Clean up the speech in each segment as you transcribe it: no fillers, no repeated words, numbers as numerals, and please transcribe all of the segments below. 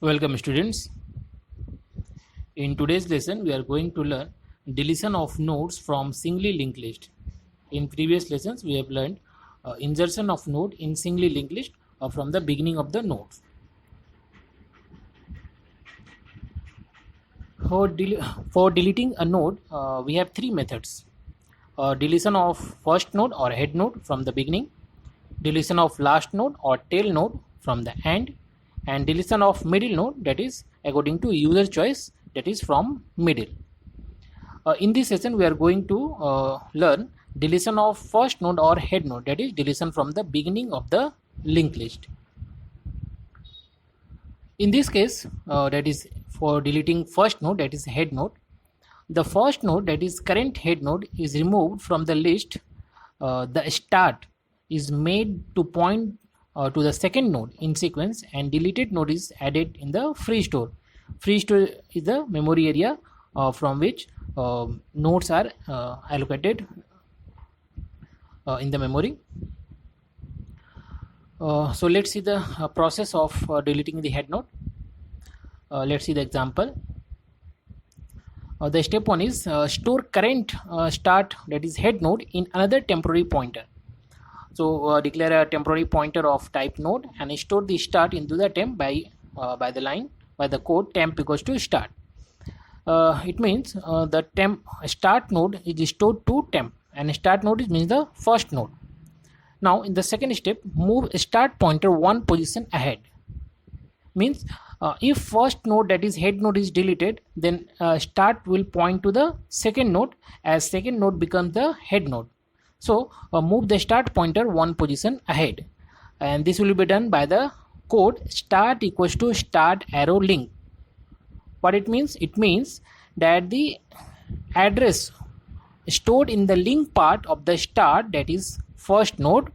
Welcome students. In today's lesson we are going to learn deletion of nodes from singly linked list. In previous lessons we have learned insertion of node in singly linked list from the beginning of the node. For deleting a node we have three methods. Deletion of first node or head node from the beginning, deletion of last node or tail node from the end, and deletion of middle node, that is according to user choice, that is from middle. In this session we are going to learn deletion of first node or head node, that is deletion from the beginning of the linked list. In this case that is for deleting first node, that is head node, the first node, that is current head node, is removed from the list. The start is made to point to the second node in sequence, and deleted node is added in the free store. Free store is the memory area from which nodes are allocated in the memory. So let's see the process of deleting the head node. Let's see the example. The step 1 is store current start, that is head node, in another temporary pointer. So declare a temporary pointer of type node and store the start into the temp by the code temp equals to start. It means the temp start node is stored to temp, and start node means the first node. Now in the second step, move start pointer one position ahead. Means if first node, that is head node, is deleted, then start will point to the second node, as second node becomes the head node. So move the start pointer one position ahead, and this will be done by the code start equals to start arrow link. What it means? It means that the address stored in the link part of the start, that is first node,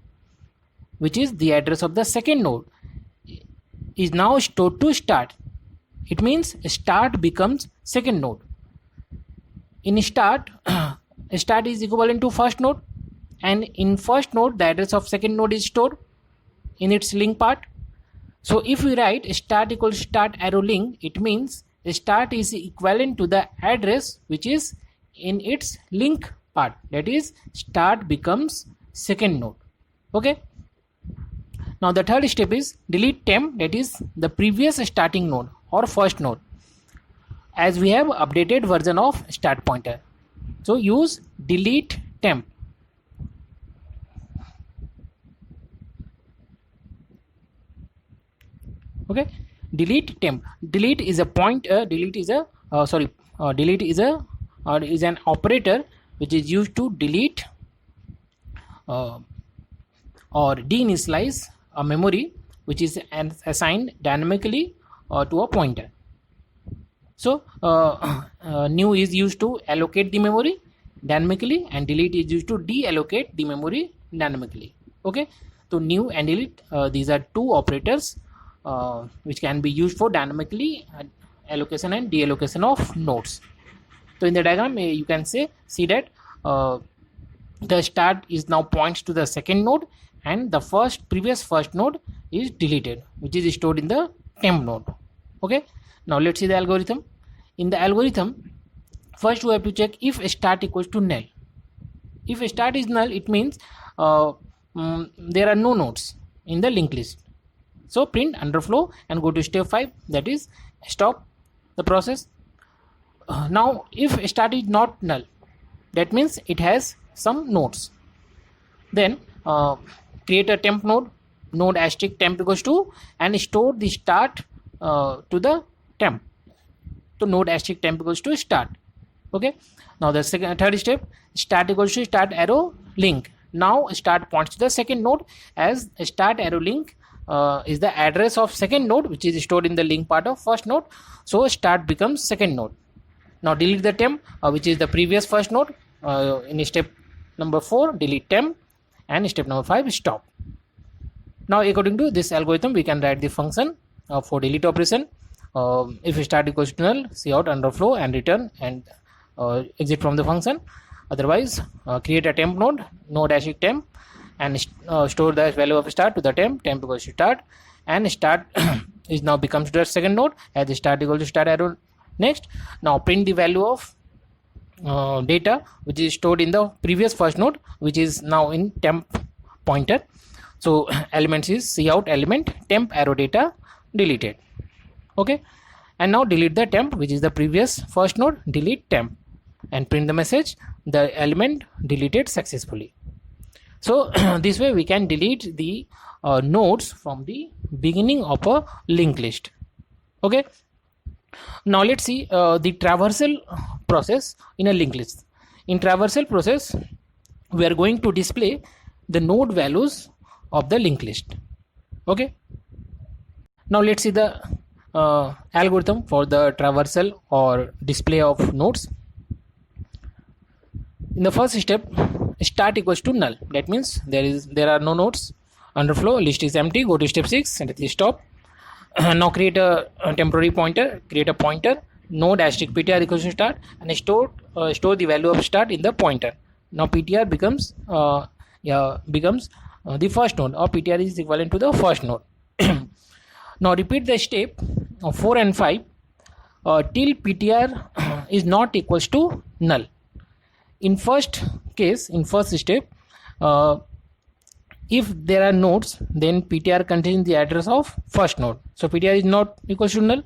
which is the address of the second node, is now stored to start. It means start becomes second node. In start start is equivalent to first node, and in first node the address of second node is stored in its link part. So if we write start equals start arrow link, it means start is equivalent to the address which is in its link part, that is start becomes second node. Okay. Now the third step is delete temp, that is the previous starting node or first node, as we have updated version of start pointer. So use delete temp. Okay, delete temp. Delete is a delete is an operator which is used to delete or deinitialize a memory which is assigned dynamically to a pointer. So new is used to allocate the memory dynamically, and delete is used to deallocate the memory dynamically. Okay, so new and delete, these are two operators which can be used for dynamically allocation and deallocation of nodes. So in the diagram you can see that the start is now points to the second node, and the previous first node is deleted, which is stored in the temp node. Okay, now let's see the algorithm. In the algorithm, first we have to check if start equals to null. If start is null, it means there are no nodes in the linked list. So print underflow and go to step 5, that is stop the process. Now if start is not null, that means it has some nodes. Then create a temp node asterisk temp equals to, and store the start to the temp. So node asterisk temp equals to start. Okay. Now the third step, start equals to start arrow link. Now start points to the second node, as start arrow link is the address of second node which is stored in the link part of first node. So start becomes second node. Now delete the temp which is the previous first node. In step number 4, delete temp, and step number 5, stop. Now according to this algorithm we can write the function for delete operation. If start equals to null, cout underflow and return and exit from the function. Otherwise create a temp node asterisk temp, and store the value of start to the temp equals to start, and start is now becomes the second node, as the start equal to start arrow next. Now print the value of data which is stored in the previous first node, which is now in temp pointer. So elements is cout element temp arrow data deleted. Okay, and now delete the temp, which is the previous first node, delete temp, and print the message the element deleted successfully. So this way we can delete the nodes from the beginning of a linked list. Okay, now let's see the traversal process in a linked list. In traversal process, we are going to display the node values of the linked list. Okay, now let's see the algorithm for the traversal or display of nodes. In the first step, start equals to null. That means there are no nodes. Underflow list is empty. Go to step 6 and at stop. Now create a temporary pointer. Create a pointer node asterisk ptr equals to start, and store the value of start in the pointer. Now ptr becomes the first node, or ptr is equivalent to the first node. Now repeat the step 4 and 5 till ptr is not equals to null. In first case, in first step, if there are nodes, then ptr contains the address of first node. So ptr is not equals to null.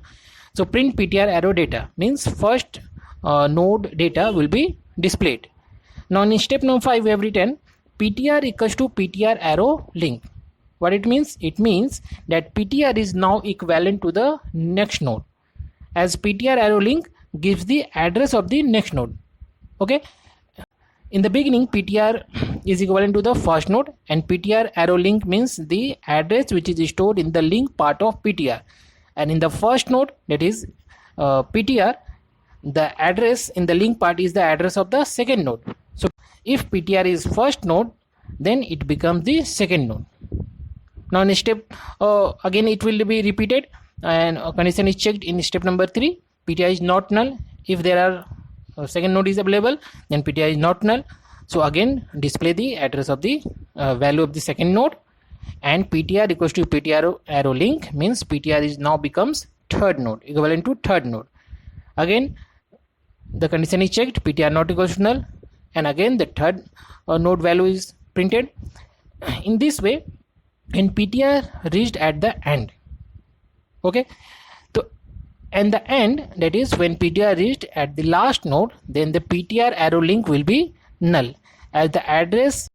So print ptr arrow data, means first node data will be displayed. Now in step number 5 we have written ptr equals to ptr arrow link. What it means? It means that ptr is now equivalent to the next node, as ptr arrow link gives the address of the next node. Okay, in the beginning ptr is equivalent to the first node, and ptr arrow link means the address which is stored in the link part of ptr, and in the first node, that is ptr, the address in the link part is the address of the second node. So if ptr is first node, then it becomes the second node. Now in step again it will be repeated, and condition is checked in step number 3. ptr is not null. If there are second node is available, then ptr is not null. So again display the address of the value of the second node, and ptr equals to ptr arrow link means ptr is now becomes third node, equivalent to third node. Again the condition is checked, ptr not equals to null, and again the third node value is printed. In this way, in ptr reached at the end. Okay, so and the end, that is when ptr reached at the last node, then the ptr arrow link will be null, as the address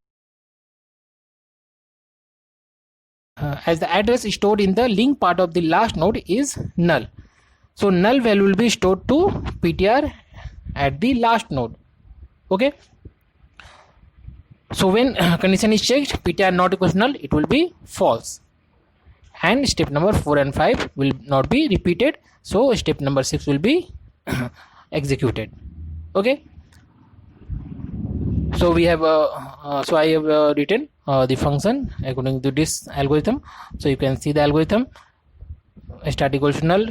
is stored in the link part of the last node is null. So null value will be stored to ptr at the last node. Okay, so when condition is checked, ptr not equals to null, it will be false, and step number 4 and 5 will not be repeated. So step number 6 will be executed. Okay, so we have I have written the function according to this algorithm. So you can see the algorithm: start equals to null,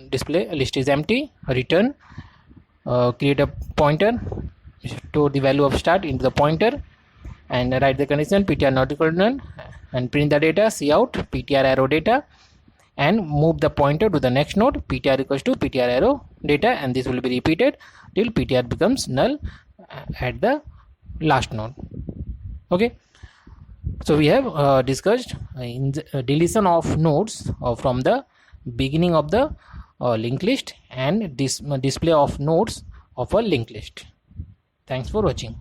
display list is empty, return, create a pointer, store the value of start into the pointer, and write the condition ptr not equal to null, and print the data cout ptr arrow data, and move the pointer to the next node ptr equals to ptr arrow data, and this will be repeated till ptr becomes null at the last node. Okay, so we have discussed in the deletion of nodes from the beginning of the linked list, and this display of nodes of a linked list. Thanks for watching.